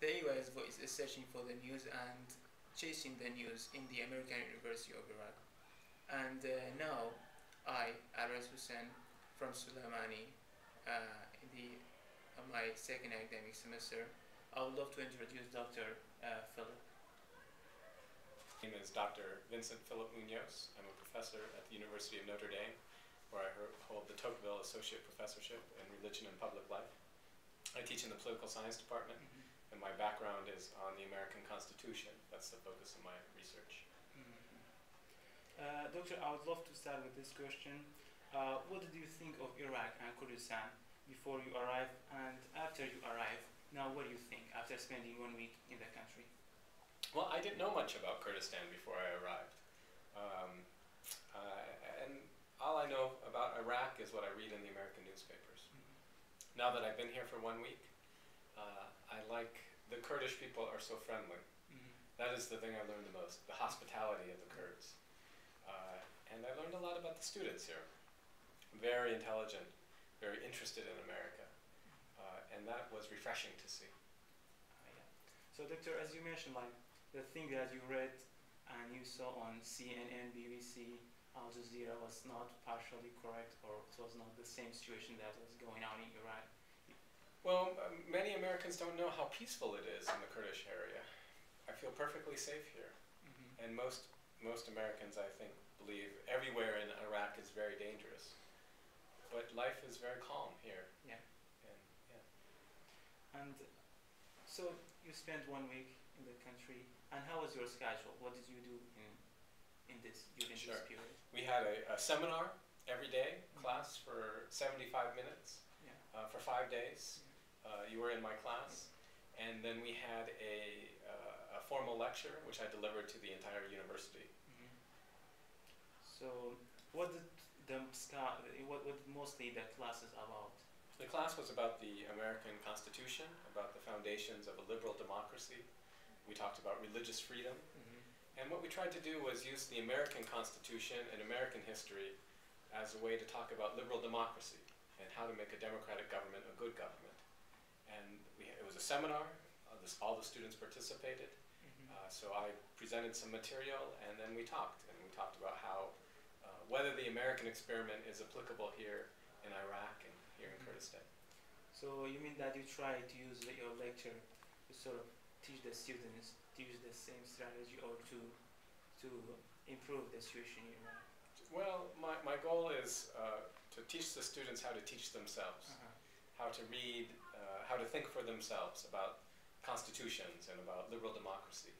The US voice is searching for the news and chasing the news in the American University of Iraq. And now I, Aras Hussein from Sulaimani, in my second academic semester, I would love to introduce Dr. Philip. My name is Dr. Vincent Philip Munoz. I'm a professor at the University of Notre Dame, where I hold the Tocqueville Associate Professorship in Religion and Public Life. I teach in the Political Science Department, and my background is on the American Constitution. That's the focus of my research. Doctor, I would love to start with this question. What did you think of Iraq and Kurdistan before you arrived, and after you arrived? Now, what do you think after spending 1 week in the country? Well, I didn't know much about Kurdistan before I arrived. And all I know about Iraq is what I read in the American newspapers. Now that I've been here for 1 week, I like the Kurdish people are so friendly. That is the thing I learned the most, the hospitality of the Kurds. And I learned a lot about the students here. Very intelligent, very interested in America. And that was refreshing to see. So, Doctor, as you mentioned, like the thing that you read and you saw on CNN, BBC, Al Jazeera was not partially correct, or it was not the same situation that was going on in Iraq. Well, many Americans don't know how peaceful it is in the Kurdish area. I feel perfectly safe here. And most Americans, I think, believe everywhere in Iraq is very dangerous. But life is very calm here. Yeah. And And so you spent 1 week in the country, and how was your schedule? What did you do during this period? We had a seminar every day, class for 75 minutes, for 5 days. You were in my class. And then we had a formal lecture, which I delivered to the entire university. So what mostly the class is about? The class was about the American Constitution, about the foundations of a liberal democracy. We talked about religious freedom. And what we tried to do was use the American Constitution and American history as a way to talk about liberal democracy and how to make a democratic government a good government. And it was a seminar. All the students participated. So I presented some material, and then we talked. And we talked about how, whether the American experiment is applicable here in Iraq and here in Kurdistan. So you mean that you try to use your lecture to sort of teach the students to use the same strategy, or to improve the situation in Iraq? Well, my goal is to teach the students how to teach themselves, how to read, how to think for themselves about constitutions and about liberal democracy.